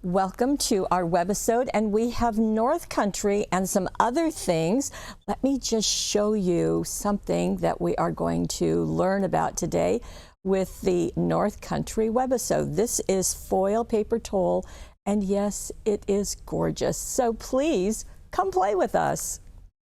Welcome to our webisode, and we have North Country and some other things. Let me just show you something that we are going to learn about today with the North Country webisode. This is foil paper towel, and yes, it is gorgeous. So please come play with us.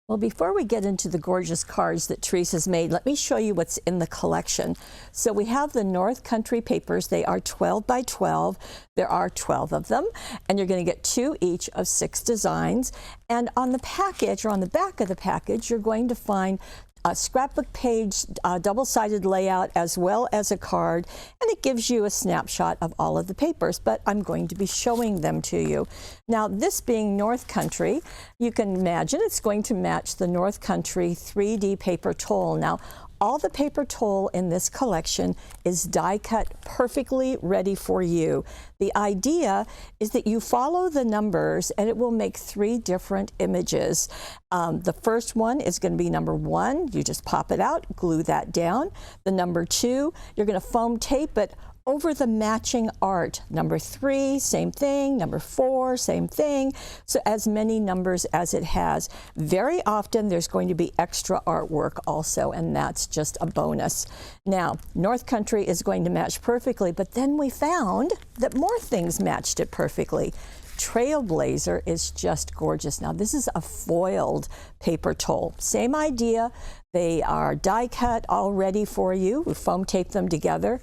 Well, before we get into the gorgeous cards that Teresa's made, let me show you what's in the collection. So we have the North Country papers. They are 12 by 12. There are 12 of them, and you're going to get 2 each of 6 designs. And on the package, or on the back of the package, you're going to find a scrapbook page, double-sided layout, as well as a card, and it gives you a snapshot of all of the papers, but I'm going to be showing them to you. Now, this being North Country, you can imagine it's going to match the North Country 3D paper towel. Now, all the paper towel in this collection is die cut perfectly ready for you. The idea is that you follow the numbers and it will make 3 different images. The first one is going to be number 1. You just pop it out, glue that down. The number 2, you're going to foam tape it over the matching art. Number 3, same thing. Number 4, same thing. So as many numbers as it has. Very often there's going to be extra artwork also, and that's just a bonus. Now, North Country is going to match perfectly, but then we found that more things matched it perfectly. Trailblazer is just gorgeous. Now, this is a foiled paper towel. Same idea. They are die cut all ready for you. We foam tape them together.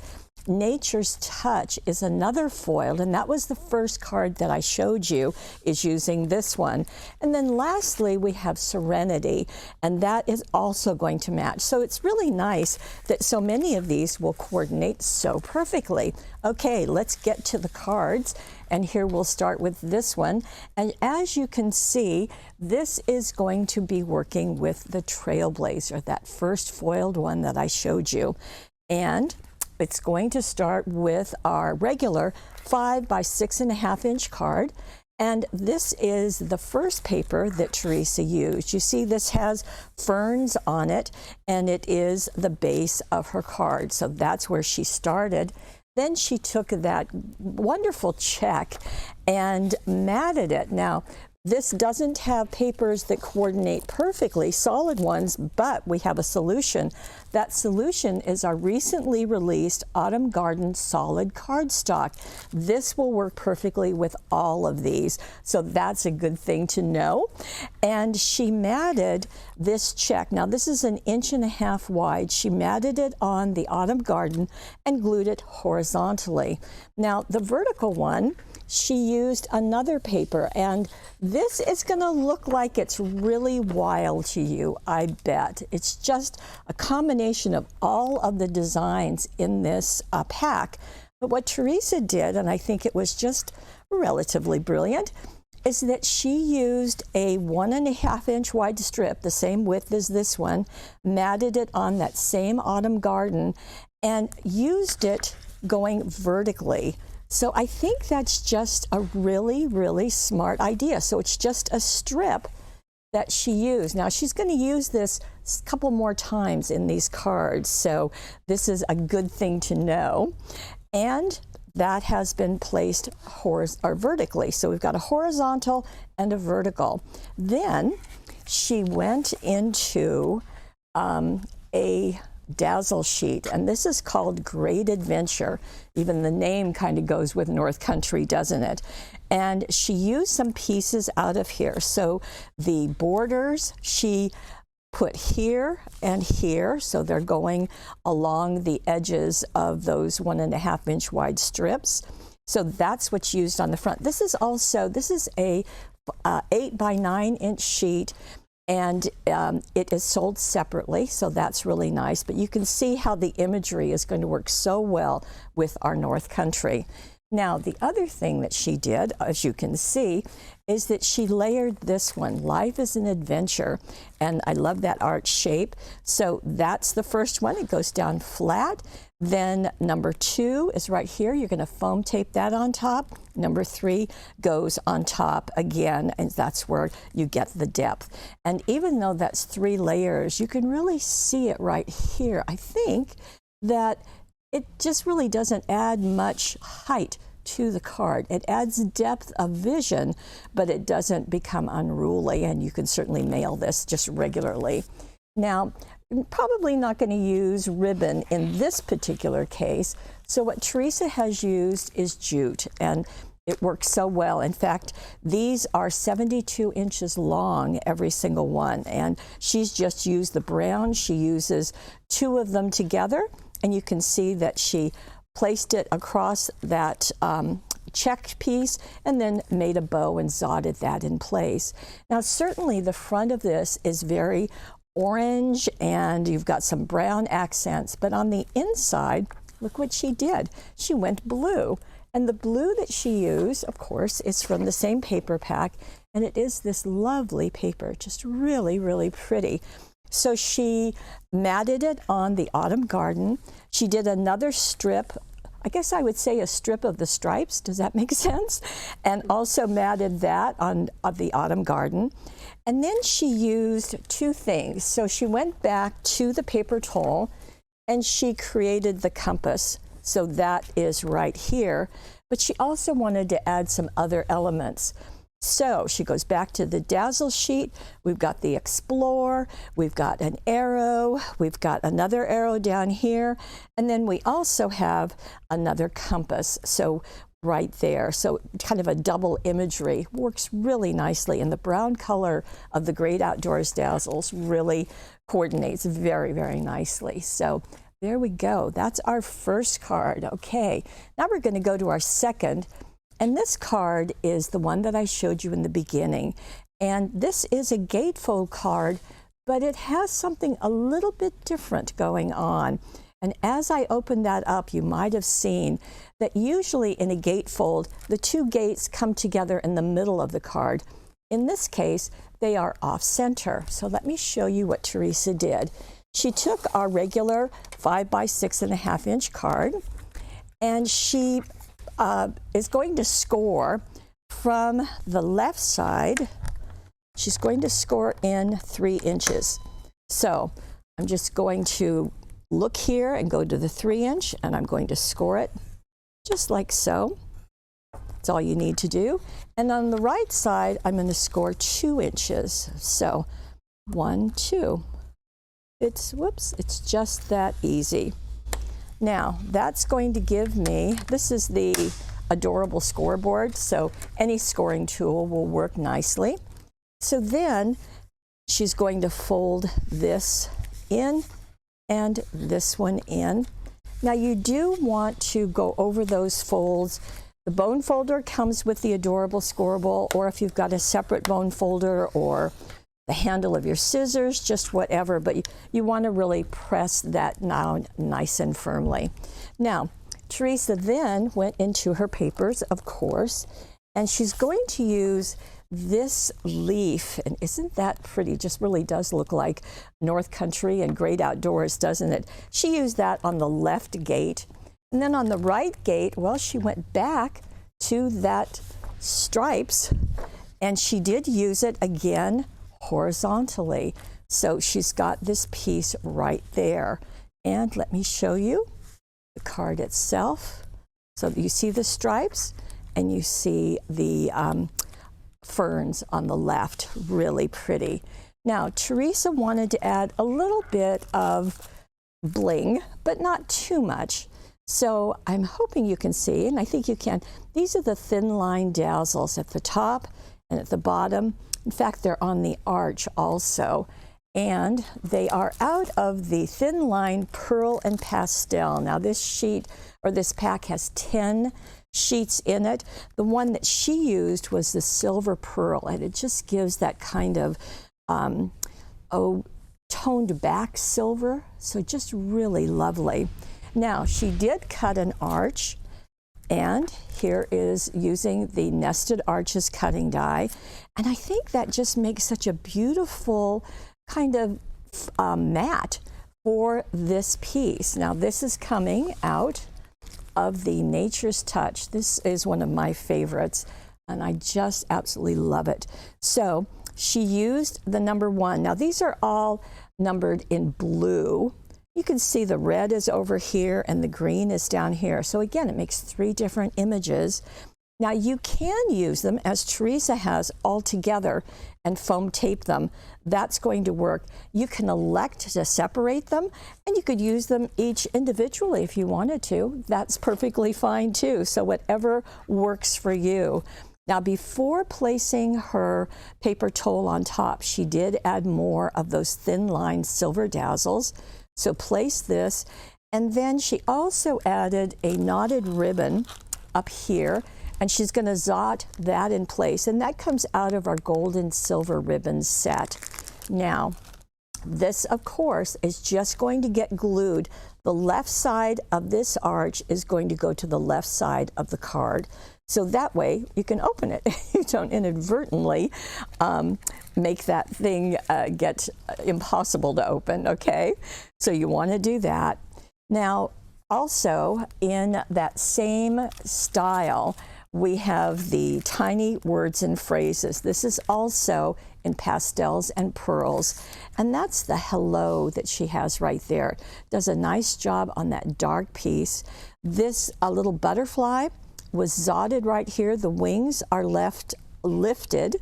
Nature's Touch is another foiled, and that was the first card that I showed you, is using this one. And then lastly, we have Serenity, and that is also going to match. So it's really nice that so many of these will coordinate so perfectly. Okay, let's get to the cards, and here we'll start with this one. And as you can see, this is going to be working with the Trailblazer, that first foiled one that I showed you. And it's going to start with our regular 5 by 6.5 inch card. And this is the first paper that Teresa used. You see this has ferns on it, and it is the base of her card. So that's where she started. Then she took that wonderful check and matted it. Now, this doesn't have papers that coordinate perfectly, solid ones, but we have a solution. That solution is our recently released Autumn Garden solid cardstock. This will work perfectly with all of these, so that's a good thing to know. And she matted this check. Now, this is 1.5 inches wide. She matted it on the Autumn Garden and glued it horizontally. Now, the vertical one, she used another paper, and this is going to look like it's really wild to you, I bet. It's just a combination of all of the designs in this pack. But what Teresa did, and I think it was just relatively brilliant, is that she used a 1.5 inch wide strip, the same width as this one, matted it on that same Autumn Garden, and used it going vertically. So I think that's just a really, really smart idea. So it's just a strip that she used. Now, she's going to use this a couple more times in these cards, so this is a good thing to know. And that has been placed vertically. So we've got a horizontal and a vertical. Then she went into a dazzle sheet, and this is called Great Adventure. Even the name kind of goes with North Country, doesn't it? And she used some pieces out of here. So the borders she put here and here, so they're going along the edges of those 1.5 inch wide strips. So that's what's used on the front. This is a 8 by 9 inch sheet, and it is sold separately, so that's really nice. But you can see how the imagery is going to work so well with our North Country. Now, the other thing that she did, as you can see, is that she layered this one, Life is an Adventure, and I love that art shape. So that's the first one. It goes down flat. Then number 2 is right here. You're going to foam tape that on top. Number 3 goes on top again, and that's where you get the depth. And even though that's 3 layers, you can really see it right here. I think that it just really doesn't add much height to the card. It adds depth of vision, but it doesn't become unruly, and you can certainly mail this just regularly. Now, I'm probably not going to use ribbon in this particular case, so what Teresa has used is jute, and it works so well. In fact, these are 72 inches long, every single one, and she's just used the brown. She uses two of them together, and you can see that she placed it across that checked piece and then made a bow and zotted that in place. Now, certainly the front of this is very orange, and you've got some brown accents, but on the inside, look what she did. She went blue. And the blue that she used, of course, is from the same paper pack, and it is this lovely paper, just really, really pretty. So she matted it on the Autumn Garden. She did another strip, I guess I would say a strip of the stripes, does that make sense? And also matted that on the Autumn Garden. And then she used two things. So she went back to the paper towel and she created the compass. So that is right here, but she also wanted to add some other elements. So she goes back to the Dazzle sheet. We've got the Explore, we've got an arrow, we've got another arrow down here, and then we also have another compass. So right there, so kind of a double imagery, works really nicely, and the brown color of the Great Outdoors Dazzles really coordinates very, very nicely. So there we go. That's our first card. Okay, now we're going to go to our second, and this card is the one that I showed you in the beginning. And this is a gatefold card, but it has something a little bit different going on. And as I opened that up, you might have seen that usually in a gatefold, the two gates come together in the middle of the card. In this case, they are off center. So let me show you what Teresa did. She took our regular 5 by 6.5 inch card, and she is going to score from the left side. She's going to score in 3 inches. So I'm just going to look here and go to the 3 inch, and I'm going to score it just like so. That's all you need to do. And on the right side, I'm going to score 2 inches. So 1, 2. It's just that easy. Now, that's going to give me, this is the adorable scoreboard, so any scoring tool will work nicely. So then she's going to fold this in and this one in. Now, you do want to go over those folds. The bone folder comes with the adorable scoreboard, or if you've got a separate bone folder or the handle of your scissors, just whatever, but you want to really press that down nice and firmly. Now, Teresa then went into her papers, of course, and she's going to use this leaf, and isn't that pretty? Just really does look like North Country and Great Outdoors, doesn't it? She used that on the left gate, and then on the right gate, well, she went back to that stripes, and she did use it again horizontally. So she's got this piece right there. And let me show you the card itself. So you see the stripes and you see the ferns on the left, really pretty. Now, Teresa wanted to add a little bit of bling, but not too much. So I'm hoping you can see, and I think you can, these are the thin line dazzles at the top and at the bottom. In fact, they're on the arch also, and they are out of the Thin Line Pearl and Pastel. Now, this sheet, or this pack, has 10 sheets in it. The one that she used was the Silver Pearl, and it just gives that kind of toned back silver, so just really lovely. Now, she did cut an arch, and here is using the Nested Arches cutting die. And I think that just makes such a beautiful kind of mat for this piece. Now, this is coming out of the Nature's Touch. This is one of my favorites, and I just absolutely love it. So she used the number 1. Now, these are all numbered in blue. You can see the red is over here and the green is down here. So again, it makes 3 different images. Now you can use them, as Teresa has, all together and foam tape them. That's going to work. You can elect to separate them, and you could use them each individually if you wanted to. That's perfectly fine too. So whatever works for you. Now, before placing her paper towel on top, she did add more of those thin line silver dazzles. So place this, and then she also added a knotted ribbon up here, and she's going to zot that in place, and that comes out of our gold and silver ribbon set. Now, this, of course, is just going to get glued. The left side of this arch is going to go to the left side of the card. So that way you can open it. You don't inadvertently make that thing get impossible to open, okay? So you want to do that. Now, also in that same style, we have the tiny words and phrases. This is also in pastels and pearls, and that's the hello that she has right there. Does a nice job on that dark piece. This a little butterfly was zotted right here. The wings are left lifted,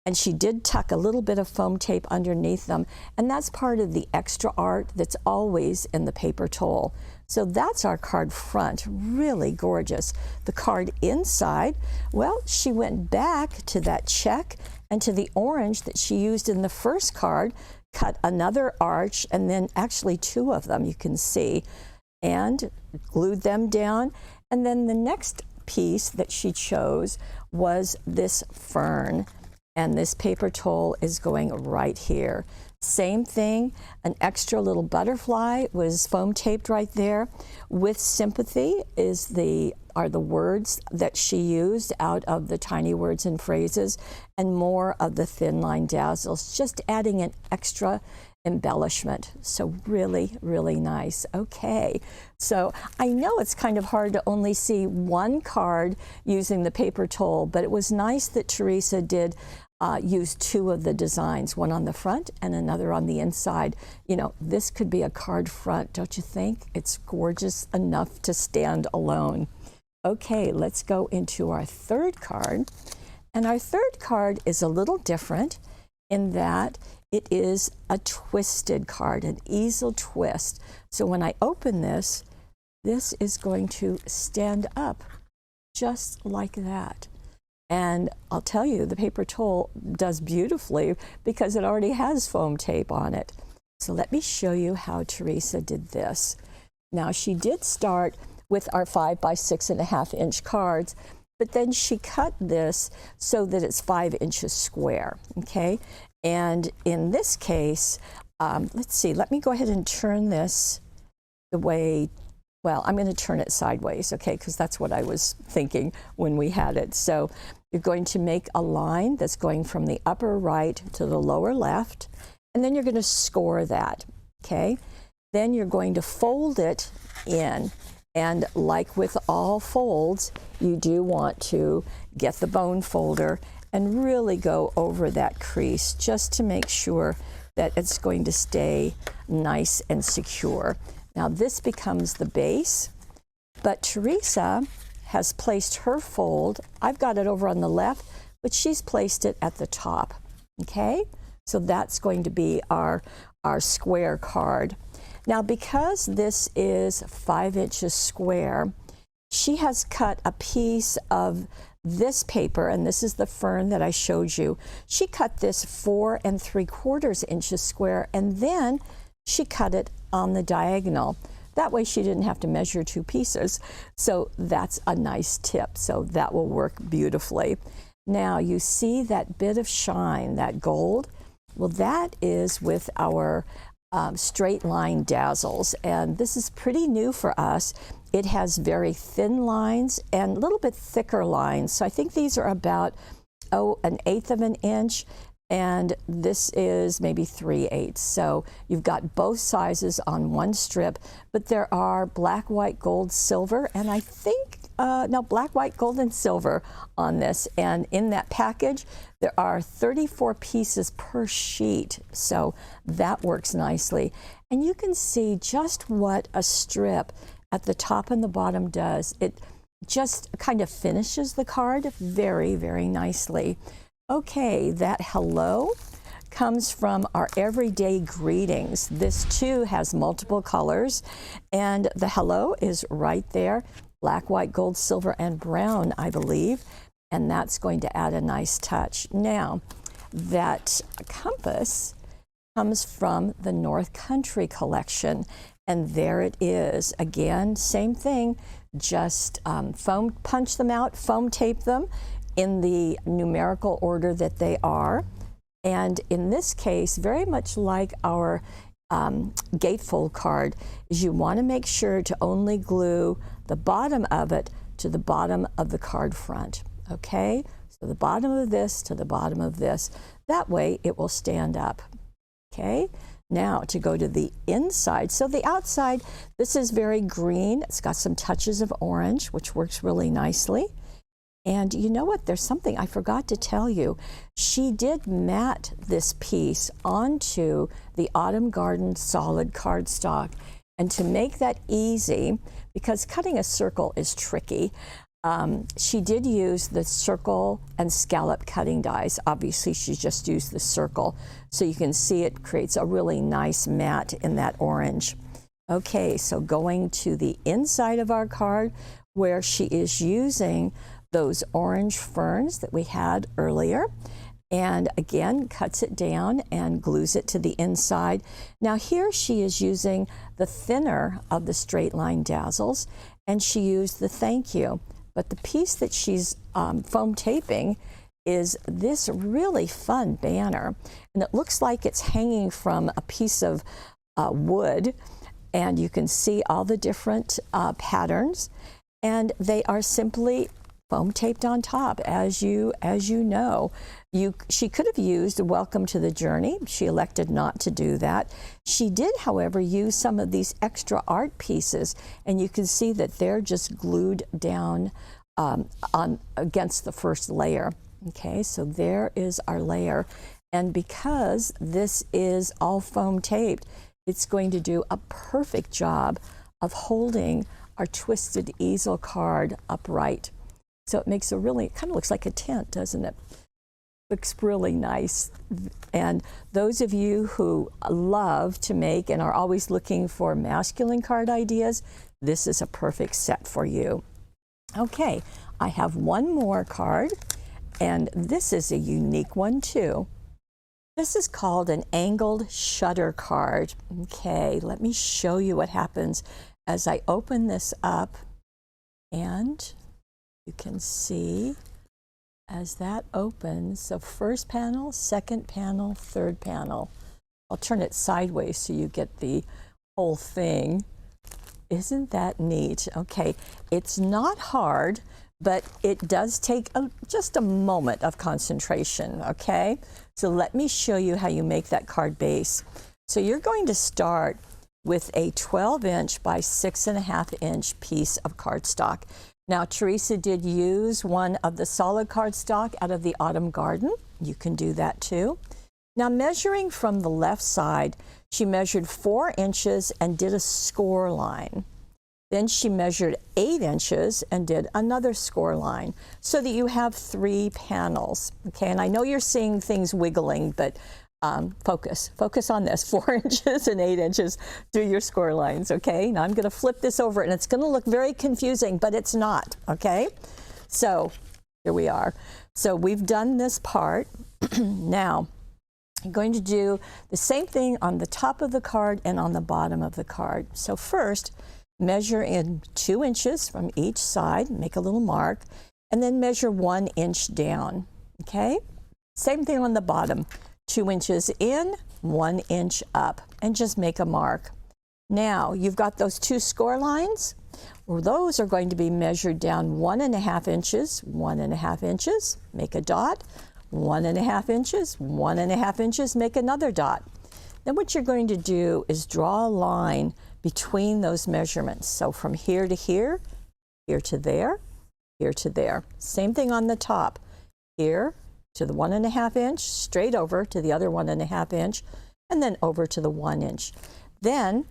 and she did tuck a little bit of foam tape underneath them, and that's part of the extra art that's always in the paper towel. So that's our card front, really gorgeous. The card inside, well, she went back to that check and to the orange that she used in the first card, cut another arch, and then actually 2 of them you can see, and glued them down. And then the next piece that she chose was this fern, and this paper towel is going right here. Same thing, an extra little butterfly was foam taped right there. With sympathy are the words that she used out of the tiny words and phrases, and more of the thin line dazzles, just adding an extra embellishment. So really, really nice. Okay, so I know it's kind of hard to only see one card using the paper towel, but it was nice that Teresa did use 2 of the designs, one on the front and another on the inside. You know, this could be a card front, don't you think? It's gorgeous enough to stand alone. Okay, let's go into our third card. And our third card is a little different in that it is a twisted card, an easel twist. So when I open this, this is going to stand up just like that. And I'll tell you, the paper towel does beautifully because it already has foam tape on it. So let me show you how Teresa did this. Now, she did start with our 5 by 6.5 inch cards, but then she cut this so that it's 5 inches square, okay? And in this case, let's see, let me go ahead and turn this the way, well, I'm going to turn it sideways, okay, because that's what I was thinking when we had it. So you're going to make a line that's going from the upper right to the lower left, and then you're going to score that, okay? Then you're going to fold it in, and like with all folds, you do want to get the bone folder and really go over that crease just to make sure that it's going to stay nice and secure. Now this becomes the base, but Teresa has placed her fold. I've got it over on the left, but she's placed it at the top, okay? So that's going to be our square card. Now because this is 5 inches square, she has cut a piece of this paper, and this is the fern that I showed you. She cut this 4 3/4 inches square, and then she cut it on the diagonal. That way she didn't have to measure 2 pieces. So that's a nice tip. So that will work beautifully. Now you see that bit of shine, that gold? Well, that is with our straight line dazzles, and this is pretty new for us. It has very thin lines and a little bit thicker lines. So I think these are about 1/8 of an inch, and this is maybe 3/8. So you've got both sizes on one strip, but there are black, white, gold, silver, and I think no, black, white, gold, and silver on this. And in that package, there are 34 pieces per sheet. So that works nicely. And you can see just what a strip at the top and the bottom does. It just kind of finishes the card very, very nicely. Okay, that hello comes from our everyday greetings. This too has multiple colors, and the hello is right there, black, white, gold, silver, and brown, I believe, and that's going to add a nice touch. Now, that compass comes from the North Country collection, and there it is. Again, same thing, just foam punch them out, foam tape them in the numerical order that they are. And in this case, very much like our gatefold card, is you want to make sure to only glue the bottom of it to the bottom of the card front, okay? So the bottom of this to the bottom of this. That way it will stand up, okay? Now to go to the inside. So the outside, this is very green. It's got some touches of orange, which works really nicely. And you know what? There's something I forgot to tell you. She did mat this piece onto the Autumn Garden solid cardstock. And to make that easy, because cutting a circle is tricky, she did use the circle and scallop cutting dies. Obviously, she just used the circle. So you can see it creates a really nice mat in that orange. Okay, so going to the inside of our card, where she is using those orange ferns that we had earlier, and again cuts it down and glues it to the inside. Now here she is using the thinner of the straight line dazzles, and she used the thank you, but the piece that she's foam taping is this really fun banner, and it looks like it's hanging from a piece of wood, and you can see all the different patterns, and they are simply foam taped on top. As you know, she could have used Welcome to the Journey. She elected not to do that. She did, however, use some of these extra art pieces, and you can see that they're just glued down on against the first layer. Okay, so there is our layer, and because this is all foam taped, it's going to do a perfect job of holding our twisted easel card upright. So it makes a really, it kind of looks like a tent, doesn't it? Looks really nice. And those of you who love to make and are always looking for masculine card ideas, this is a perfect set for you. Okay, I have one more card, and this is a unique one too. This is called an angled shutter card. Okay, let me show you what happens as I open this up, and you can see as that opens, so first panel, second panel, third panel. I'll turn it sideways so you get the whole thing. Isn't that neat? Okay, it's not hard, but it does take just a moment of concentration, okay? So let me show you how you make that card base. So you're going to start with a 12-inch by 6.5-inch piece of cardstock. Now, Teresa did use one of the solid cardstock out of the Autumn Garden. You can do that too. Now, measuring from the left side, she measured 4 inches and did a score line. Then she measured 8 inches and did another score line so that you have 3 panels. Okay, and I know you're seeing things wiggling, but focus on this, 4 inches and 8 inches through your score lines, okay? Now I'm gonna flip this over, and it's gonna look very confusing, but it's not, okay? So here we are. So we've done this part. Now I'm going to do the same thing on the top of the card and on the bottom of the card. So first, measure in 2 inches from each side, make a little mark, and then measure 1 inch down, okay? Same thing on the bottom. 2 inches in, 1 inch up, and just make a mark. Now, you've got those 2 score lines. Well, those are going to be measured down 1.5 inches, 1.5 inches, make a dot, 1.5 inches, 1.5 inches, make another dot. Then what you're going to do is draw a line between those measurements. So from here to here, here to there, here to there. Same thing on the top. Here to the 1.5 inch, straight over to the other 1.5 inch, and then over to the 1 inch. Then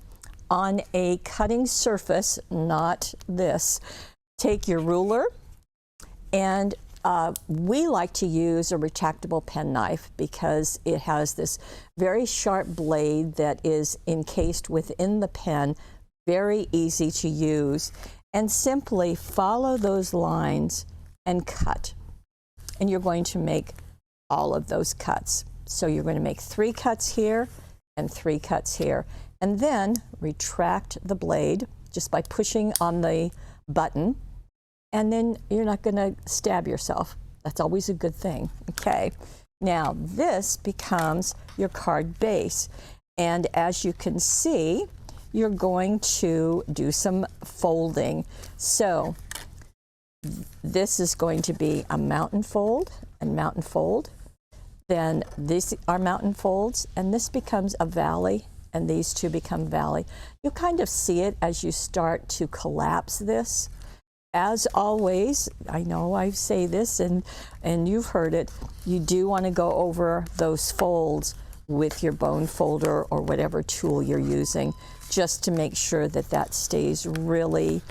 on a cutting surface, not this, take your ruler, and we like to use a retractable penknife because it has this very sharp blade that is encased within the pen, very easy to use, and simply follow those lines and cut. And you're going to make all of those cuts. So you're going to make 3 cuts here and 3 cuts here, and then retract the blade just by pushing on the button, and then you're not going to stab yourself. That's always a good thing. Okay, now this becomes your card base, and as you can see, you're going to do some folding. So this is going to be a mountain fold and mountain fold. Then these are mountain folds, and this becomes a valley, and these two become valley. You'll kind of see it as you start to collapse this. As always, I know I say this and you've heard it, you do want to go over those folds with your bone folder or whatever tool you're using, just to make sure that that stays really,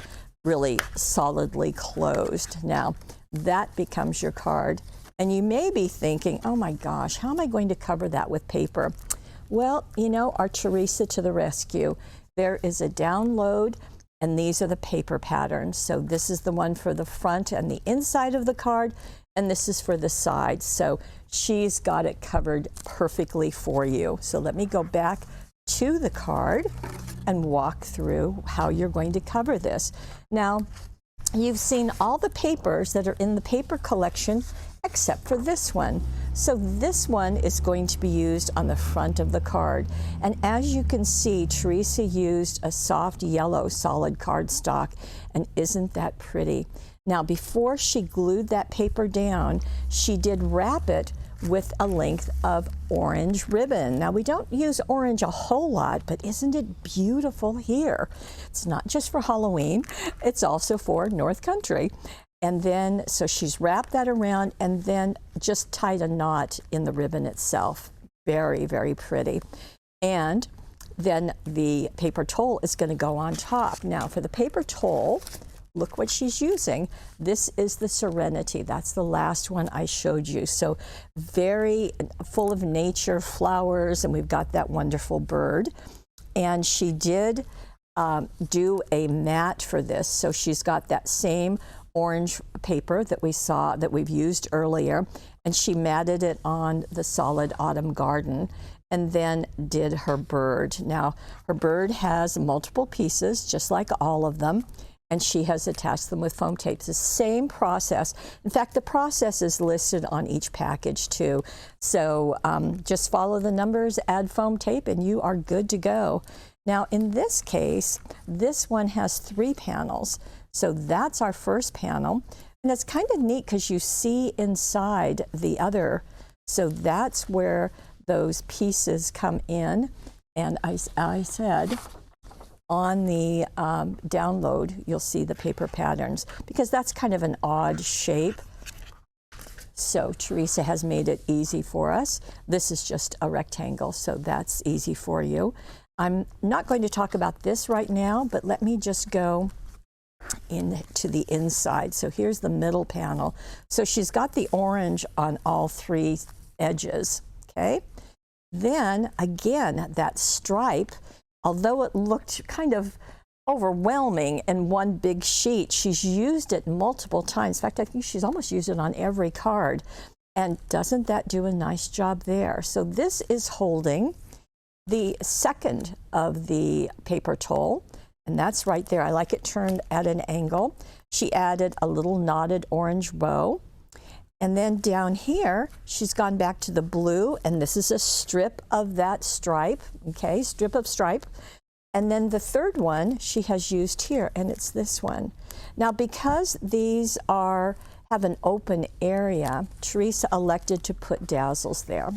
really solidly closed. Now, that becomes your card. And you may be thinking, oh my gosh, how am I going to cover that with paper? Well, you know, our Teresa to the rescue. There is a download, and these are the paper patterns. So this is the one for the front and the inside of the card, and this is for the side. So she's got it covered perfectly for you. So let me go back to the card and walk through how you're going to cover this. Now, you've seen all the papers that are in the paper collection except for this one. So this one is going to be used on the front of the card. And as you can see, Teresa used a soft yellow solid cardstock, and isn't that pretty? Now, before she glued that paper down, she did wrap it with a length of orange ribbon. Now, we don't use orange a whole lot, but isn't it beautiful here? It's not just for Halloween, it's also for North Country. And then, so she's wrapped that around and then just tied a knot in the ribbon itself. Very, very pretty. And then the paper towel is going to go on top. Now, for the paper towel, look what she's using. This is the Serenity. That's the last one I showed you. So very full of nature, flowers, and we've got that wonderful bird. And she did do a mat for this. So she's got that same orange paper that we saw, that we've used earlier, and she matted it on the solid autumn garden, and then did her bird. Now, her bird has multiple pieces, just like all of them, and she has attached them with foam tape. It's the same process. In fact, the process is listed on each package too. So just follow the numbers, add foam tape, and you are good to go. Now, in this case, this one has 3 panels. So that's our first panel. And it's kind of neat because you see inside the other. So that's where those pieces come in. And I said, on the download, you'll see the paper patterns, because that's kind of an odd shape. So Teresa has made it easy for us. This is just a rectangle, so that's easy for you. I'm not going to talk about this right now, but let me just go into the inside. So here's the middle panel. So she's got the orange on all 3 edges, okay? Then again, that stripe, although it looked kind of overwhelming in one big sheet, she's used it multiple times. In fact, I think she's almost used it on every card. And doesn't that do a nice job there? So this is holding the second of the paper towel, and that's right there. I like it turned at an angle. She added a little knotted orange bow. And then down here, she's gone back to the blue, and this is a strip of that stripe, okay, strip of stripe. And then the third one she has used here, and it's this one. Now, because these have an open area, Teresa elected to put dazzles there.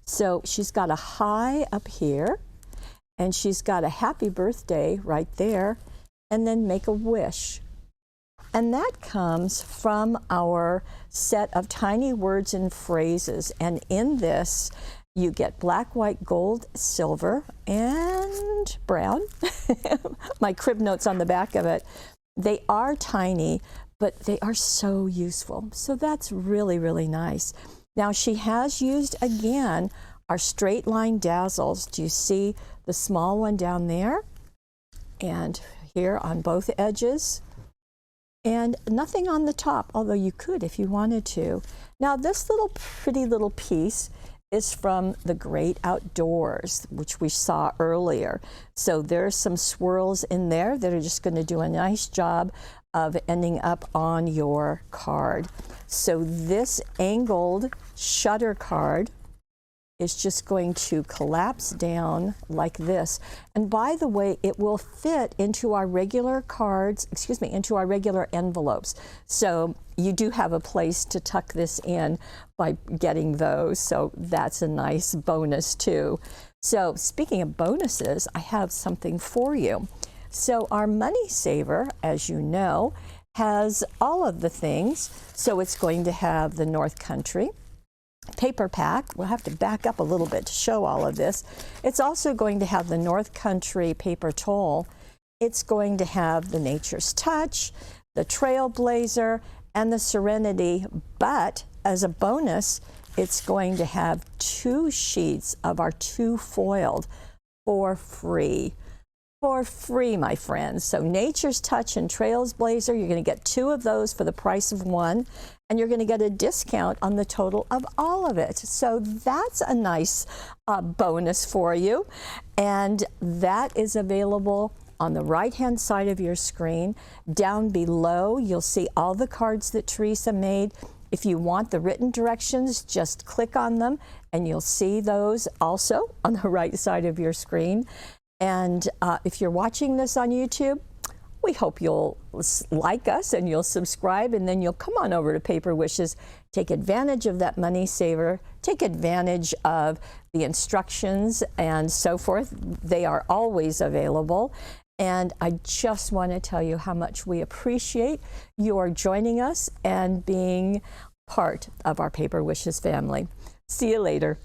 So she's got a high up here, and she's got a happy birthday right there, and then make a wish. And that comes from our set of tiny words and phrases. And in this, you get black, white, gold, silver, and brown. My crib notes on the back of it. They are tiny, but they are so useful. So that's really, really nice. Now she has used, again, our straight line dazzles. Do you see the small one down there? And here on both edges. And nothing on the top, although you could if you wanted to. Now this little pretty little piece is from The Great Outdoors, which we saw earlier. So there's some swirls in there that are just going to do a nice job of ending up on your card. So this angled shutter card is just going to collapse down like this. And by the way, it will fit into our regular cards, excuse me, into our regular envelopes. So you do have a place to tuck this in by getting those. So that's a nice bonus too. So speaking of bonuses, I have something for you. So our money saver, as you know, has all of the things. So it's going to have the North Country paper pack. We'll have to back up a little bit to show all of this. It's also going to have the North Country paper towel. It's going to have the Nature's Touch, the Trailblazer, and the Serenity, but as a bonus, it's going to have 2 sheets of our 2 foiled for free. For free, my friends. So Nature's Touch and Trailblazer, you're going to get 2 of those for the price of 1, and you're going to get a discount on the total of all of it. So that's a nice bonus for you, and that is available on the right-hand side of your screen. Down below, you'll see all the cards that Teresa made. If you want the written directions, just click on them, and you'll see those also on the right side of your screen. And if you're watching this on YouTube, we hope you'll like us and you'll subscribe, and then you'll come on over to Paper Wishes, take advantage of that money saver, take advantage of the instructions and so forth. They are always available. And I just want to tell you how much we appreciate your joining us and being part of our Paper Wishes family. See you later.